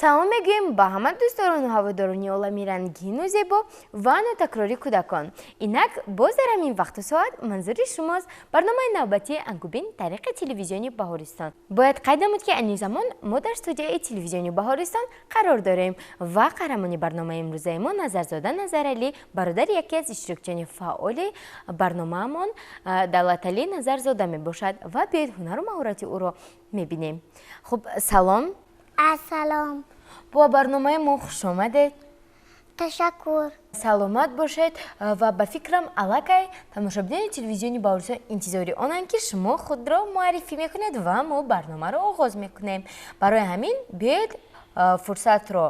салом мегӯем ба ҳама дӯстдорону ҳаводорони олами рангину зебо ва нотакрори кӯдакон. Инак боз дар ҳамин вақту соат манзури шумост барномаи навбатии Ангубин тариқи телевизиони Баҳористон. Бояд қайд намуд ки айни замон мо дар студияи телевизиони Баҳористон қарор дорем ва қаҳрамони барномаи имрӯзаи мо Назарзода Назаралӣ бародари яке аз иштирокчиёни фаъоли барномаамон Давлаталӣ Назарзода мебошад ва биёед ҳунару маҳорати ӯро мебинем. Хуб, салом. Ассалом. Ба барномаи мо хуш омадед. Ташаккур. Саломат бошед ва ба фикрам аллакай тамошобинони телевизиони Баҳористон интизори онанд ки шумо худро муаррифӣ мекунед ва мо барномаро оғоз мекунем. Барои ҳамин биёед фурсатро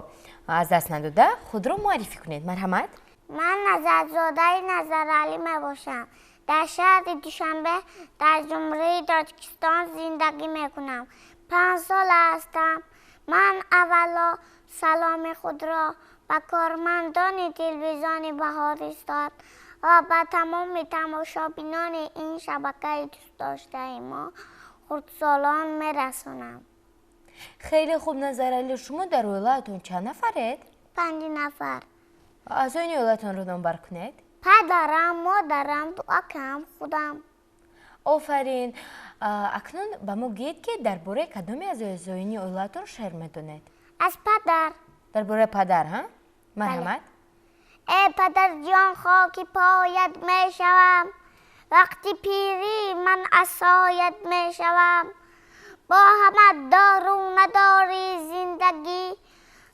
аз даст надода худро муаррифӣ кунед. Марҳамат. Ман Назарзодаи Назаралӣ мебошам. Дар шаҳри Душанбе дар ҷумҳурии Тоҷикистон зиндагӣ мекунам. 5 сол ҳастам. Ман аввало саломи худро ба кормандони телевизиони Баҳористон ва ба тамоми тамошобинони ин шабакаи дӯстдоштаи мо хурдсолон мерасонам. Хеле хуб, Назаралӣ, шумо дар оилаатон чанд нафаред? 5 нафар. аъзоёни оилаатонро номбар кунед. Падарам, модарам, 2 акам, худам. офарин. Акнун ба мо гӯед ки дар бораи кадоме аз аъзоёни оилаатон шеър медонед? Аз падар. дар бораи падар, ҳа? Марҳамат. ای پدرجان خاکی پایت می شوم وقتی پیری من عصایت می شوم با همه دارو نداری زندگی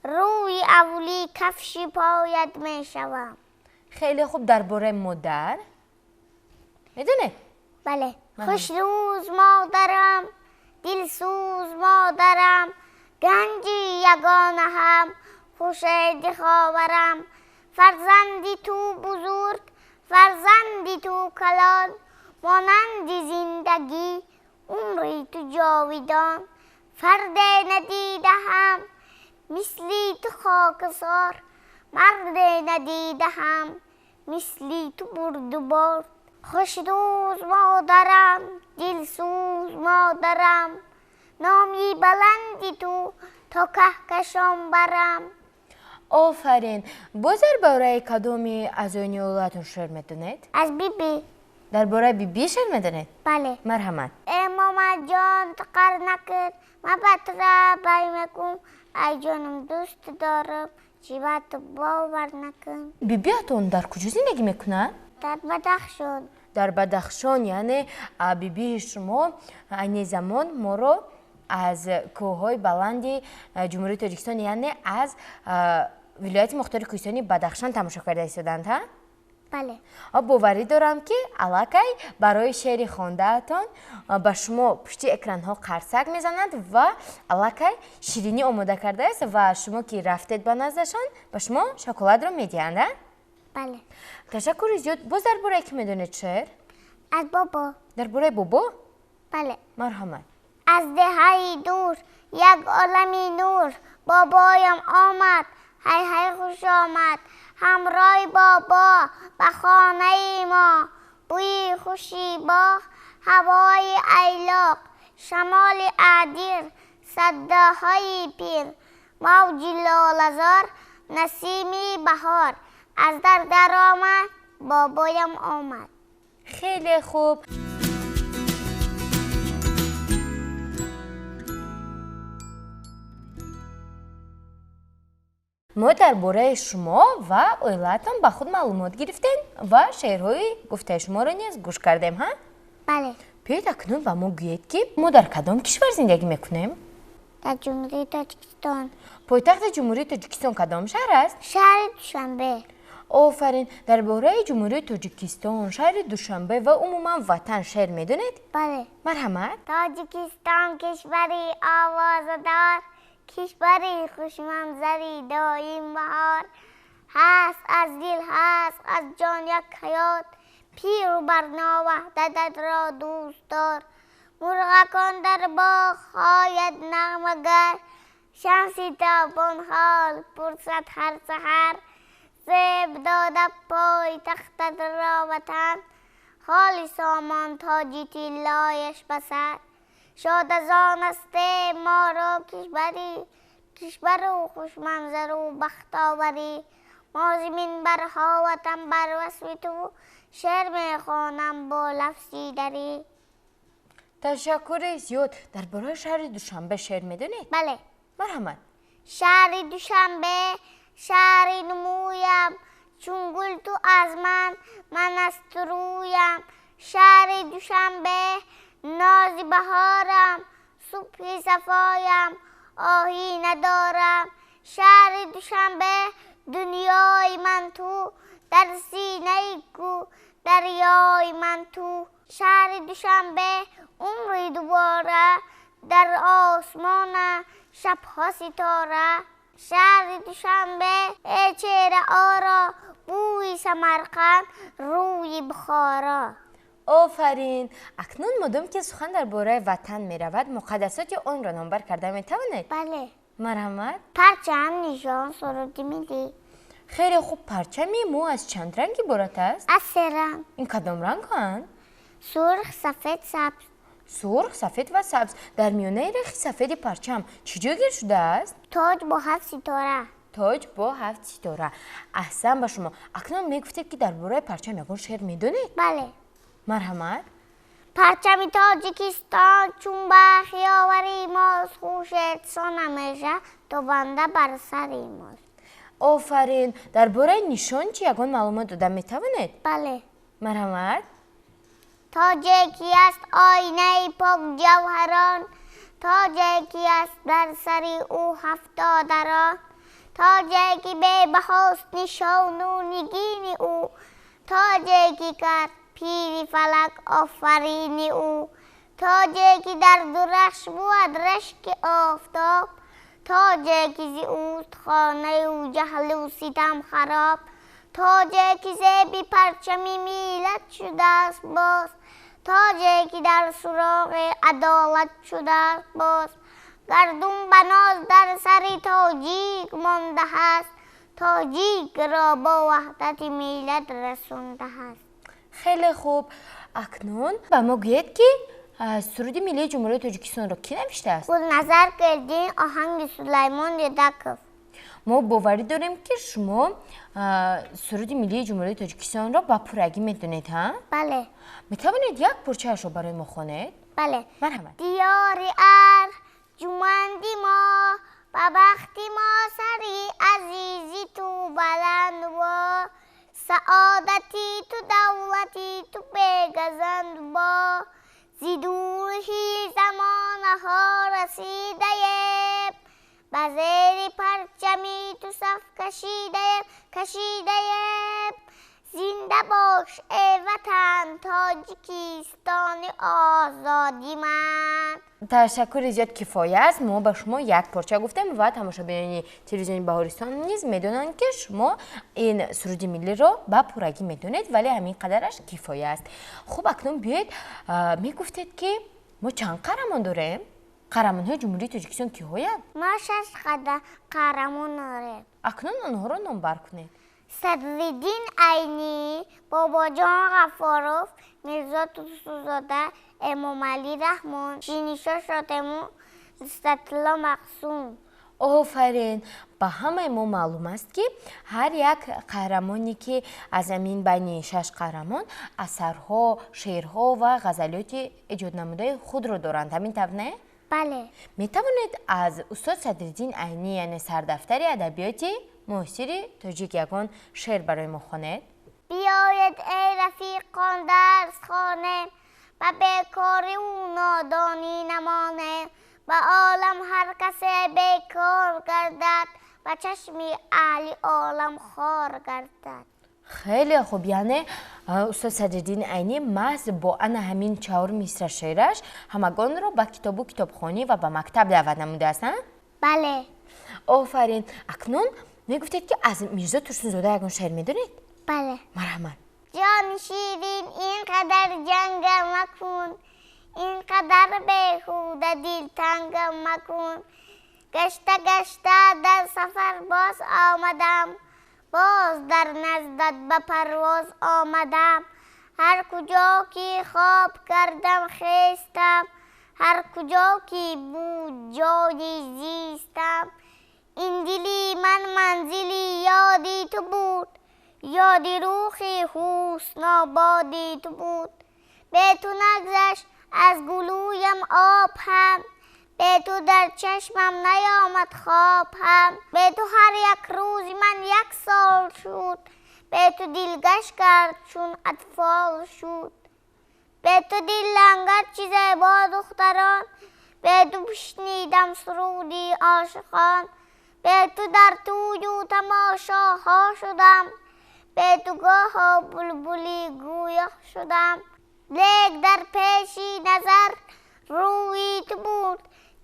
روی اولی کفشی پایت می شوم. خیلی خوب. در باره مادر میدونید؟ بله. خوش روز مادرم، دلسوز مادرم، گنجی یگانه هم، خوشیدی خاورم، فرزندی تو بزرگ، فرزندی تو کلان، مانندی زندگی، عمری تو جاویدان، فرد ندیده هم، مثلی تو خاکسار، مرد ندیده هم، مثلی تو برد و بارد. خوش روز مادرم، دلسوز مادرم، نامی بلندی تو تا کهکشان برم. آفرین. باز در باره کدومی اعضای اولادتون شعر میدونید؟ از بیبی. در باره بیبی شعر میدونید؟ بله. مرحمت. ای ماما جان تقر نکن، من بطره بای میکن، ای جانم دوست دارم، چیبت باور نکن. بیبیاتون در کجا زندگی میکنن؟ در بدخشان. در بدخشان. یعنی بیبی شما این زمان ما رو از کوههای بلندی جمهوری تاجیکستان یعنی از ولایت مختار کوهستانی بدخشان تماشا کرده ایستادند ها؟ بله. باوری دارم که الکی برای شعر خوانده‌تان با شما پشت اکران ها قرصک میزنند و الکی شیرینی آماده کرده است و شما که رفتید به نزدشان با شما شکلات رو میدهند. بله. تشکر زیاد. باز در باره کی میدونید شعر؟ از بابا. در باره بابا؟ بله. مرحمت. از دههای دور یک عالمی نور بابایم آمد، هی هی خوش آمد، همراه بابا به خانه ما، بوی خوشی باغ، هوای ایلاق، شمال عدیر، صداهای پیر، موجی لاله‌زار، نسیمی بهار، از در آمد بابایم آمد. خیلی خوب. ما در باره شما و اویلاتون با خود معلومات گرفتیم و شعرهای گفته شما را نیز گوش کردیم ها؟ بله. بیایید اکنون و ما گویید که ما در کدام کشور زندگی میکنیم؟ در جمهوری تاجیکستان. پایتخت جمهوری تاجیکستان کدام شهر است؟ شهر دوشنبه. آفرین. در باره جمهوری تاجیکستان، شهر دوشنبه و عموما وطن شعر میدونید؟ بله. مرحمت. تاجیکستان کشوری آوازدار، کشوری خوشمنظری دایم بهار، هست از دل هست از جان یک حیات، پیر و برنا وحدت را دوست دار، مرغکان در باغ های نغمه‌گر، شمسی تابان حال پرسد هر سحر، زیب داده پای تختت را وطن، خالی سامان تاجی طلایش بسر، شاد از آن است ما را کشوری کشور و خوش منظر و بختاوری، ما زمین بر هاوتم بر وصف تو، شعر میخوانم با لفظی دری. تشکر زیاد. درباره شهر دوشنبه شعر میدونید؟ بله. مرحمت. شهر دوشنبه شهری نمویم، چون گل تو از من از تو رویم. شهر دوشنبه نازی بهارم، صبح صفایم آهی ندارم. شهر دوشنبه دنیای من تو، در سینه کو دریای من تو. شهر دوشنبه عمری دوباره، در آسمان شبها ستاره. شهر دوشنبه ای چهره آرا، بوی سمرقند روی بخارا. آفرین. اکنون مدام که سخن درباره وطن می رود، مقدسات آن را نامبر کرده می توانید؟ بله. مرحمت. پرچم، نشان، سرود ملی. خیلی خوب. پرچمی مو از چند رنگ عبارت است؟ از 3 رنگ. این کدام رنگ هستند؟ سرخ، سفید، سبز. سرخ، سفید و سبز. در میانه رخ سفید پرچم چی جوگیر شده است؟ تاج با 7 ستاره. تاج با 7 ستاره. احسن به شما. اکنون میگفتید که درباره پرچم یکون شعر میدونید؟ بله. مرحمت. پرچم تاجیکستان چون برخی آوری ماست، خوشت سان همیشه تو بنده بر سری ماست. آفرین. درباره نشان چی یکون معلومات داده میتوانید؟ بله. مرحمت. تاج یکی است آینه پاک جوهران، تاج یکی است در سری او 70 دران. تاج یکی به بهاست نشان و نگین او، تاج یکی کرد پیری فلک آفرین او. تاج یکی در درخش بود رشک آفتاب، تاج یکی زی اوست خانه و جهل و ستم خراب. تاج یکی زیبی پرچمی میلت شده است باز، تاج یکی در سراغ عدالت شده است باز. گردون بناز در سری تاجیک مانده است، تاجیک را با وحدت میلت رسونده است. خیلی خوب. اکنون به ما گوید که سرود ملی جمهوری تاجیکستان را کی نوشته است؟ گلنظر کردین آهنگ سلیمان یدکوف. ما باوری داریم که شما سرود ملی جمهوری تاجیکستان را با پورگی میدونید ها؟ بله. میتوانید یک پارچه‌اش را برای ما خوانید؟ بله. مرحبا. دیاری جمندی ما و بختی ما سری عزیزی تو بلند و سعادتی تو دولتی تو بگزند با زیدوری زمان ها رسیده بزیر پرچمی تو صف کشیده زنده باش ای وطن تاجیکستان آزادی من. تشکر زیاد کفایه است. ما به شما یک پارچه گفتیم و تماشاگران تلویزیون بهارستان نیز میدونن که شما این سرود ملی رو با پورگی میدونید، ولی همین قدرش کفایه است. خب اکنون بیاید میگفتید که ما چند قهرمان داریم؟ قهرمان های جمهوری تاجیکستان کی هستند؟ ما 6 قهرمان داریم. اکنون آنها را نامبر کنید. صدرالدین عینی، باباجان غفاروف، میرزا توسوزاده، امام علی رحمان، شینیشا شاتمون، استطلاع مقسوم. آفرین. با همه ما معلوم است که هر یک قهرمانی که از این بین 6 قهرمان اثرها، شعرها و غزلیات ایجاد نموده خود را دارند. همین طور نه؟ بله. می توانید از استاد صدرالدین عینی یعنی سردفتر ادبیات معاصر تاجیک یگان شعر برای ما خوانید؟ بیاید ای رفیقان درس خوانیم و بیکاری و نادانی نمانیم، و عالم هر کس بیکار گردد و چشمی اهل عالم خار گردد. خیلی خوب. یعنی استاد صدرالدین عینی محض با همین 4 مصرع شعرش همگان را به کتاب و کتابخوانی و به مکتب دعوت نموده هستند؟ بله. آفرین. اکنون میگفتید که از میرزا ترسونزاده یگان شعر میدونید؟ بله. مرحمت. جان شیرین اینقدر جنگم مکن، اینقدر بیهوده دل تنگم مکن. گشته در سفر باز آمدم، باز در نزدت به پرواز آمدم. هر کجا که خواب کردم خیستم، هر کجا که بود جای زیستم. این دلی من منزلی یادی تو بود، یادی روخی حسن آبادی تو بود. به تو نگذشت از گلویم آب هم، به تو در چشمم نیامد خواب هم. به تو هر یک روزی من یک سال شد، به تو دلگشت کرد چون اطفال شد. به تو دل لنگر چیز با دختران، به تو بشنیدم سرودی عاشقان. به تو در توی و تماشاها شدم، به تو گاه بلبلی گویا شدم. لیک در پیشی نظر روی تو بود،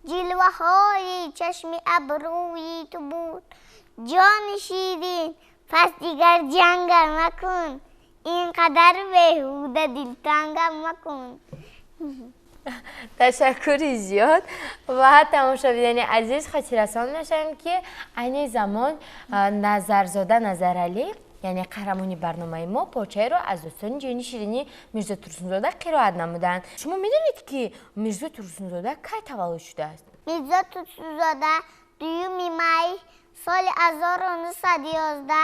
جلوه های چشم ابروی تو بود. جان شیرین پس دیگر جنگم مکن، اینقدر بیهوده دلتنگم مکن. تشکری زیاد و تماشاگران عزیز خاطررسان میشم که این زمان نظرزاده نظرعلی یعنی قهرمانی برنامه ما پارچه رو از دوستان جانی شیرینی میرزا ترسونزاده قرائت نمودند. شما میدونید که میرزا ترسونزاده کی تولد شده است؟ میرزا ترسونزاده 2 می سال 1911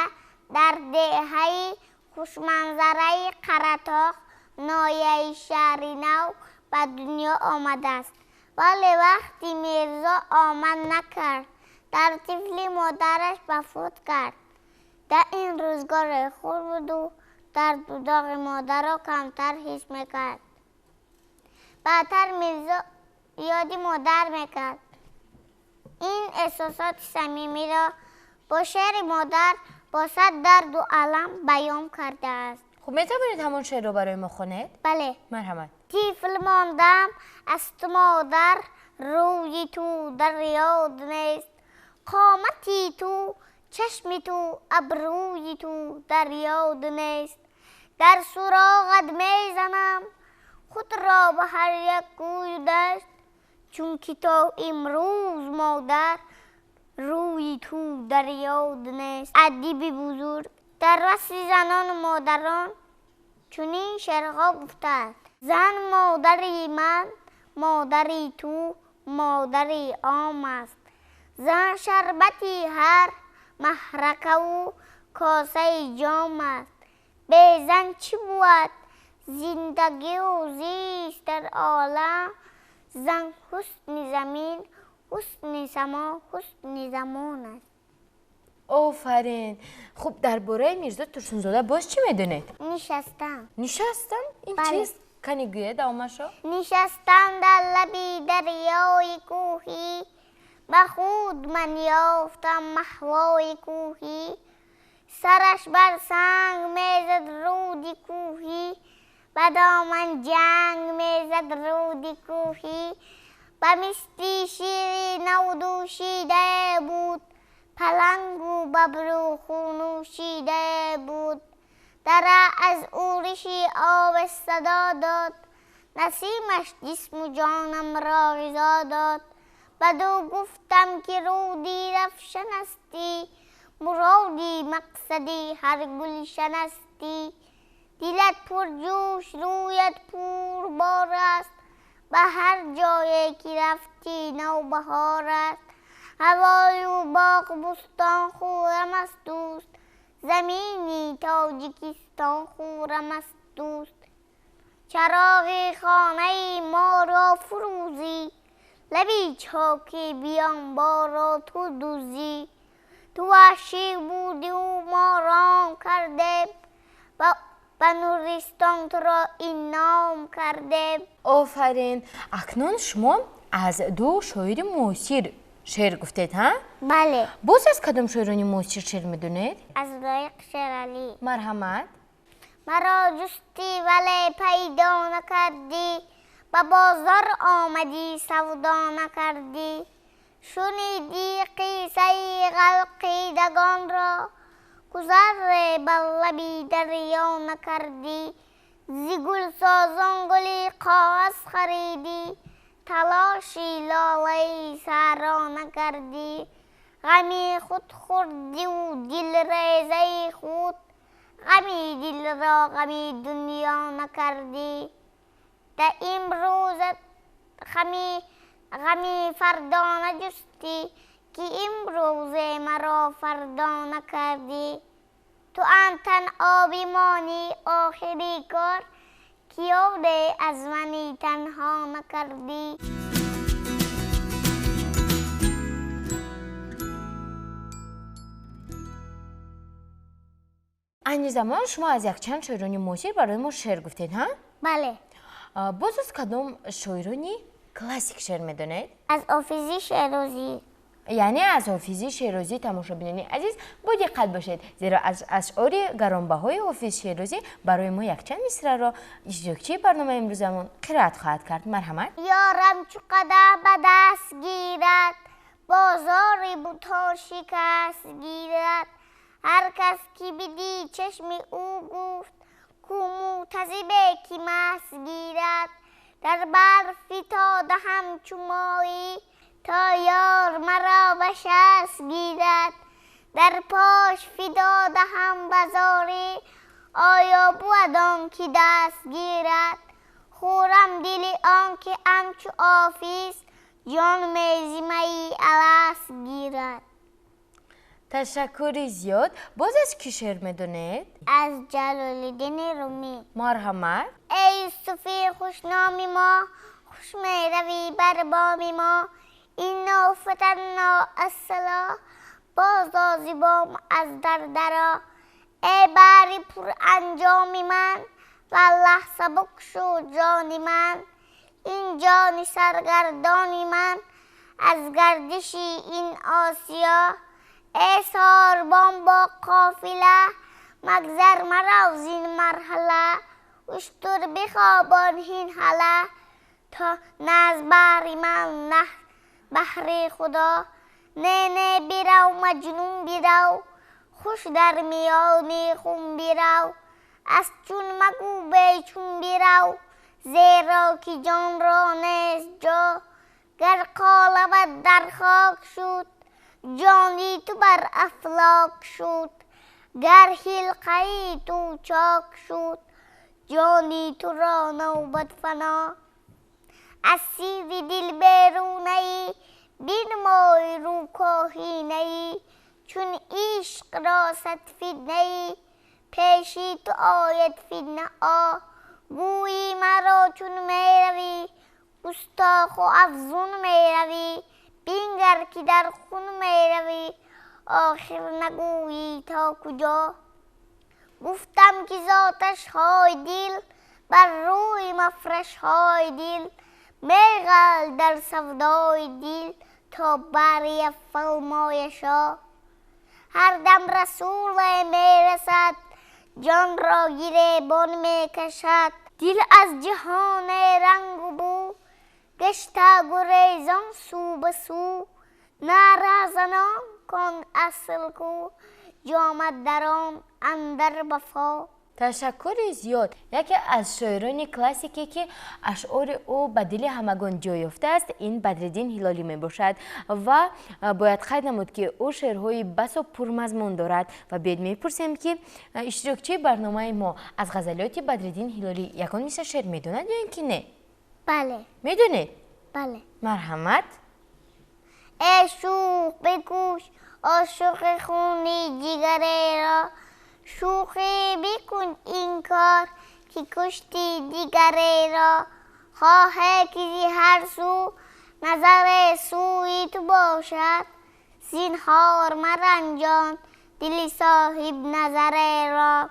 در دهه خوشمنظره قره‌طاق ناحیه شهر نو به دنیا آمده است. ولی وقتی میرزا آمد نکرد، در طفلی مادرش وفات کرد. در این روزگار خود بود و در داغ مادر را کمتر حس میکرد. بعدتر میرزا یادی مادر میکرد. این احساسات صمیمی را با شعر مادر با صد درد و الم بیان کرده است. خب میتوانید همون شعر رو برای ما خونید؟ بله. مرحمت. طفل ماندم از تو مادر، روی تو در یاد نیست. قامتی تو، چشم تو، ابروی تو در یاد نیست. در سراغت میزنم خود را به هر یک کوی دشت، چون که تا امروز مادر روی تو در یاد نیست. ادیب بزرگ در وصف زنان و مادران چنین شعرها گفته است: زن مادری من، مادری تو، مادری عام است. زن شربتی هر محرقه و کاسه جام است. به زن چی بود زندگی و زیست در عالم؟ زن حسن زمین، حسن سما، حسن زمان است. آفرین. خب درباره میرزا ترسونزاده باز چی میدونید؟ نشستم. نشستم؟ این بله. چیست؟ کنی گوید آمشو؟ نشستم در لبی دریای کوهی، به خود من یافتم محوای کوهی. سرش بر سنگ میزد رودی کوهی، به دامن جنگ میزد رودی کوهی. به مستی شیری نودوشیده بود، پلنگ و ببر و خونوشیده بود. دره از اورشی آب صدا داد، نسیمش جسم و جانم را غذا داد. بدو گفتم که رودی رفشن استی، مرادی مقصدی هر گلشن استی. دلت پر جوش رویت پر بار است، به هر جایی که رفتی نوبهار است. هوای و باغ بستان خورم است دوست، زمینی تاجیکستان خورم است دوست. چراغ خانه ما را فروزی، لبی چاکی بیان با را تو دوزی. تو وحشی بودی و ما رام کرده، به نورستان تو را این نام کرده. آفرین. اکنون شما از 2 شاعر معاصر شعر گفتید ها؟ بله. باز از کدام شاعران معاصر شعر میدونید؟ از لایق شیرعلی. مرحمت. مرا جستی ولی پیدا نکردی، به بازار آمدی سودا نکردی. شنیدی قصه غلقیدگان را، گذر بر لبی دریا نکردی. ز گل سازان گلی کاغذ خریدی، تلاشی لاله صحرا نکردی. غمی خود خوردی و دل ریزه خود، غمی دل را غمی دنیا نکردی. در امروزت غمی فردا نجستی، که امروز مرا فردا نکردی. تو تن آبی مانی آخری کار که یاد از منی تنها نکردی. این زمان شما از یک چند شاعرانی معاصر برای ما شعر گفتید ها؟ بله. باز از کدام شاعرانی کلاسیک شعر میدونید؟ از حافظی شیرازی. یعنی از حافظی شیرازی تماشابینان عزیز با دقت باشید، زیرا از اشعار گرانبهای حافظ شیرازی برای ما یک چند مصرع را اجراچی برنامه امروزمون قرائت خواهد کرد. مرحمت. یارم چو قدح به دست گیرد، بازار بتان شکست گیرد. هر کس که بدی چشم او گفت، کو معتضبه که مست گیرد. در بر فتاده همچو ماهی، تا یار مرا به شست گیرد. در پاش فتاده هم بزاری، آیا بود آن که دست گیرد. خورم دل آن که همچو حافظ، جان می می الست گیرد. تشکر زیاد. باز از کی شعر میدونید؟ از جلال‌الدین رومی. مرحمت. ای صوفی خوشنامی ما، خوش می روی بر بام ما. این فتنا الصلا، باز زیبام از درا. ای باری پر انجامی من، والله سبک شد جانی من. این جانی سرگردانی من، از گردشی این آسیا. ای ساربان با قافله، مگذر مرا زین مرحله. اشتر بخوابان هین هله، تا نز باری من نه بهر خدا. نه برو مجنون برو، خوش در میان خون برو. از چون مگو به چون برو، زیرا که جان را نیست جا. گر قالبت در خاک شد، جانی تو بر افلاک شد. گر حلقه تو چاک شد، جانی تو را نوبت فنا. از سیر دل بیرونه ای، بنمای رو کاهینه ای. چون عشق را صد فتنه ای، پیشی تو آید فتنه آ. گویی مرا چون می روی، گستاخ و افزون می روی. بنگر که در خون می روی، آخر نگویی تا کجا. گفتم که ذاتش های دل، بر روی مفرش های دل. میغل در سودای دل، تا بری فرمایشا. هر دم رسول می رسد، جان را گریبان می کشد. دل از جهان رنگ و بو، گشته گریزان سو به سو. نعره زنان کن اصل کو، جامد در آن اندر وفا. تشکر زیاد. یکی از شاعران کلاسیکی که اشعار او به دل همگان جای یافته است، این بدرالدین هلالی می باشد و باید خواهد نمود که او شعرهای بسا پرمضمون دارد و بیاید میپرسیم که اشتراکچی برنامه ما از غزلیات بدرالدین هلالی یکان میشه شعر میدوند یا اینکه نه؟ بله. میدونید؟ بله. مرحمت. ای شوخ بکوش عاشق خونی جگره را. شوخی بکن این کار که کشتی دیگره را. خواهی که زی هر سو نظر سوی تو باشد. زینهار مرنجان دل صاحب نظره را.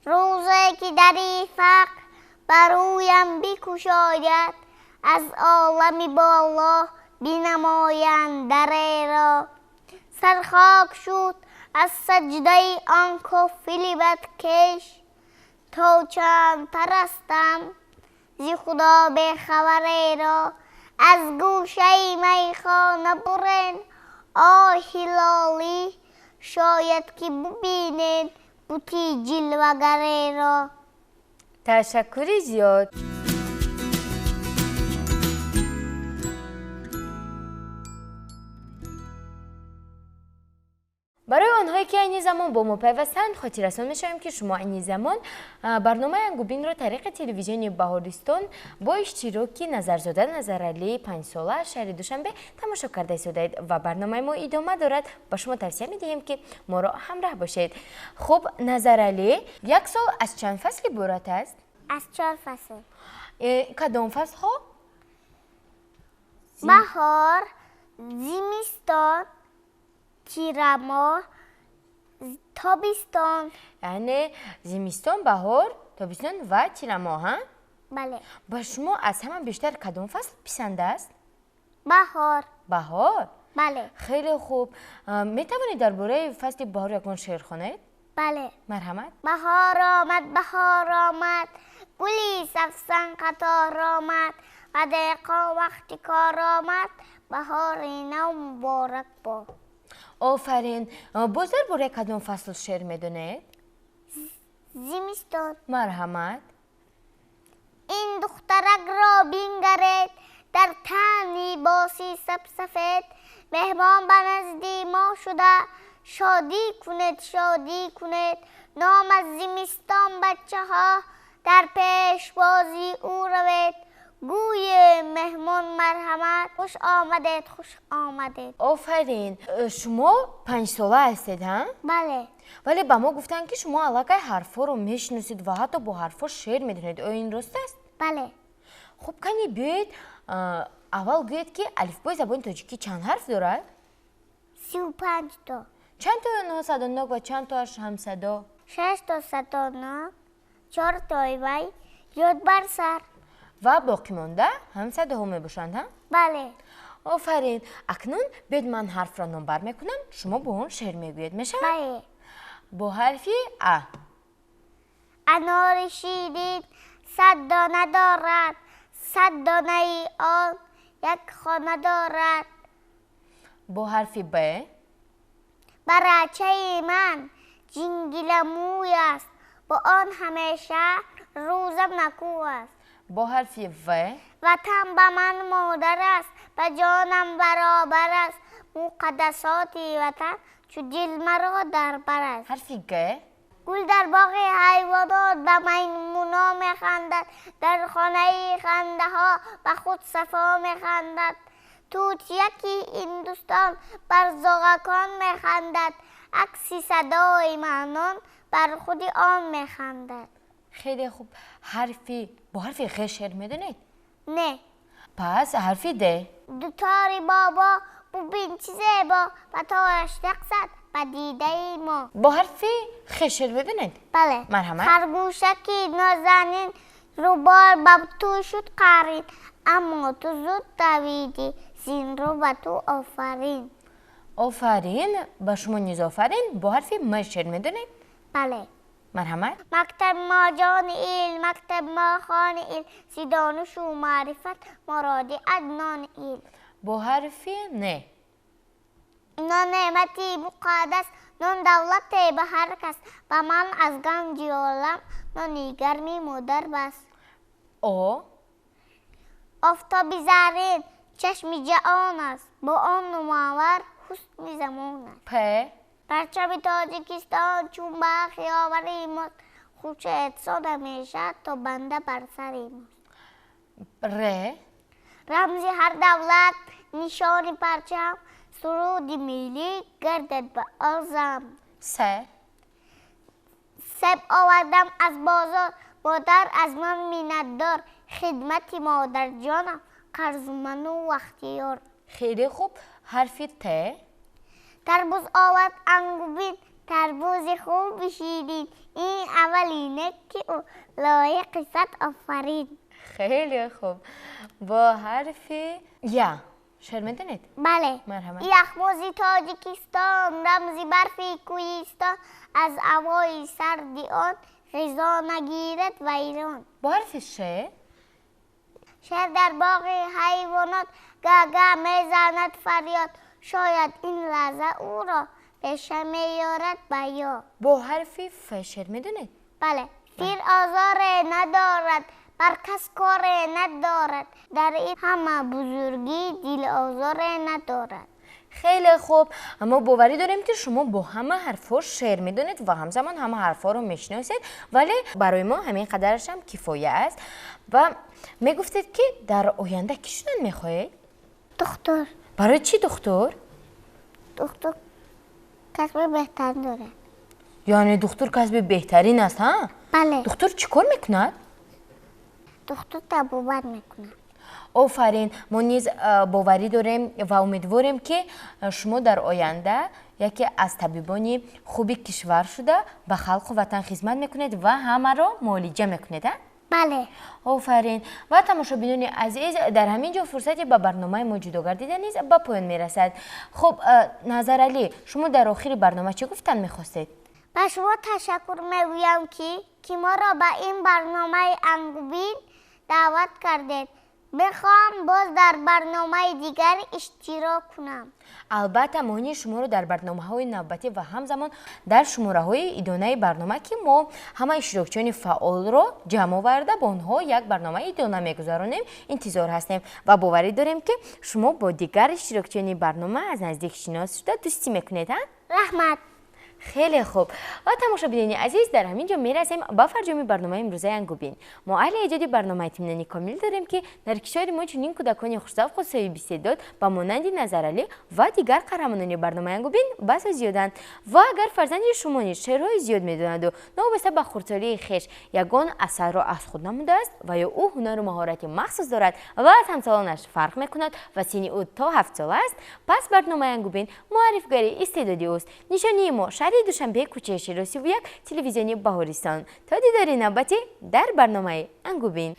روزی که دری فقر برویم بکشاید، از عالم بالا بنمایند دره را. سرخاک شد از سجده آن کافل بدکش، تا چند پرستم زی خدا به خبره را. از گوشه میخانه برین آه هلالی، شاید که ببینید بوتی جلوگره را. تشکر زیاد. برای آنهایی که این زمان با ما پیوستند خاطررسان می‌شویم که شما این زمان برنامه انگوبین را طریق تلویزیونی بهارستان با اشتراک نظرزاده نظرعلی 5 ساله شهر دوشنبه تماشا کرده اید و برنامه ما ادامه دارد. با شما توصیه می‌دهیم که ما را همراه باشید. خب نظرعلی، یک سال از چند فصل عبارت است؟ از 4 فصل. کدام فصل ها؟ بهار، زمستان، تیر ماه، تابستان. یعنی زمستان، بهار، تابستان و تیر ماه. بله. با شما از همه بیشتر کدام فصل پسند است؟ بهار. بهار. بله. خیلی خوب. می توانید درباره فصل بهار یکان شعر خوانید؟ بله. مرحمت. بهار آمد گلی سبزن قطار آمد و دقیقا وقتی کار آمد بهار نو مبارک با. آفرین. باز درباره کدام فصل شعر میدونید؟ زمستان. مرحمت. این دخترک را بینگرید در تن لباسی سفید مهمان به نزد ما شده شادی کنید نام از زمستان بچه ها در پیش بازی او روید گوی مهمان مرحمت خوش آمدید. آفرین. شما 5 ساله هستید ها؟ بله. ولی با ما گفتن که شما علاقه حرفا رو میشناسید و حتی با حرفا شعر میدونید. این درست است؟ بله. خب کنی بیاید اول گوید که الفبای زبان تاجیکی چند حرف دارد؟ 35 تا. چند تا صداناک و چند تاش همصدا؟ 6 تا صداناک، 4 تا وی، یاد بر سر. و باقی مانده همصدا می باشند ها؟ بله. آفرین. اکنون بیاید من حرف را نمبر میکنم، شما با اون شعر میگوید. میشه؟ بله. با حرفی ا. انار شیرین 100 دانه دارد 100 دانه ای آن یک خانه دارد. با حرفی ب. بچه من جنگل موی است با آن همیشه روزم نکو است. با حرفی و. وطن به من مادر است به جانم برابر است مقدساتی وطن چو دل مرا در بر است. حرفی گ. گل در باغ حیوانات به میمونا میخندد در خانه خنده ها به خود صفا میخندد توت یکی هندوستان بر زاغکان میخندد عکسی صدای منان بر خود آن میخندد. خیلی خوب. حرفی با حرفی غ شعر میدونید؟ نه. پس حرفی د. دوتاری بابا ببین چی زیبا و تارش تقصد به دیده ما. با حرفی خ شعر میدونید؟ بله. مرحمت. خرگوشکی نازنین روبار به تو شد قرین اما تو زود دویدی زین رو به تو آفرین. آفرین. با شما نیز آفرین. با حرفی م شعر میدونید؟ بله. مرحمت. مکتب ما جان ایل مکتب ما خان ایل سیدانش و معرفت مرادی ادنان ایل. با حرفی نه. نان نعمتی مقدس نان دولت به هر کس و من از گنج عالم نانی گرمی مادر بس. او. آفتابی زرین چشم جهان است با آن نماور حسن زمان است. پ. پرچم تاجیکستان چون به خیاوری ماست خوش احسان همیشه تا بنده بر سری ماست. ر. رمزی هر دولت نشان پرچم سرود ملی گردد به آزم. س. سب آوردم از بازار مادر از من میندار خدمت مادر جانم قرض من و اختیار. خیلی خوب. حرفی ت. تربوز آورد انگوبین تربوز خوب شیرین این اولینه که او لایق صد آفرین. خیلی خوب. با حرفی یا شعر میدونید؟ بله. مرحمت. یخمازی تاجیکستان رمزی برفی کوهستان از هوای سردی آن غذا نگیرد ویران. با حرفی ش. شهر در باغ حیوانات گاگا میزند فریاد شاید این لحظه او را پیشه میارد بیا. با حرفی ف شعر میدونید؟ بله. پیر آزار ندارد بر کس کار ندارد در این همه بزرگی دل آزار ندارد. خیلی خوب. اما باوری داریم که شما با همه حرفا شعر میدونید و همزمان همه حرفا رو میشناسید، ولی برای ما همین قدرش هم کفایه است. و میگفتید که در آینده کی شدن میخواهید؟ دکتر. برای چی دکتر؟ دکتر کسب بهتر داره. یعنی دکتر کسب بهترین است ها؟ بله. دکتر چیکار میکند؟ دکتر طبابت میکنه. آفرین. ما نیز باوری داریم و امیدواریم که شما در آینده یکی از طبیبان خوبی کشور شده به خلق و وطن خدمت میکنید و همه را معالجه میکنید. بله. آفرین. و تماشابینان عزیز، در همین جا فرصتی به برنامه ما جدا گردیدن نیز به پایان میرسد. خب نظر علی، شما در آخر برنامه چه گفتن میخواستید؟ به شما تشکر میگویم که ما را به این برنامه انگوبین دعوت کردید. میخوام باز در برنامه دیگر اشتراک کنم. البته ماهی شما رو در برنامه‌های نوبتی و همزمان در شماره‌های ادانه برنامه که ما همه اشتراکچیان فعال رو جمع آورده با آنها یک برنامه ادانه میگذارانیم انتظار هستیم و باوری داریم که شما با دیگر اشتراکچیان برنامه از نزدیک شناس شده دوستی میکنید. رحمت. خیلی خوب. و تماشابینان عزیز، در همین جا میرسیم به فرجام برنامه امروزه انگوبین. ما اهل ایجاد برنامه اطمینانی کامل داریم که در کشور ما چنین کودکان خوش‌ذوق و صاحب استعداد با مانند نظرعلی و دیگر قهرمانان برنامه انگوبین بس زیادند و اگر فرزند شما نیز شعرهای زیاد میدونند و نوبسته به خردسالی خویش یگان اثر را از خود نموده است و یا او هنر و مهارت مخصوص دارد و از همسالانش فرق میکند و سن او تا 7 سال است، پس برنامه انگوبین معرفی‌گر استعدادی است. نشانی ما دوشنبه کوچه شیراسی و یک تلویزیونی بهارستان. تا دیدار نوبتی در برنامه انگوبین.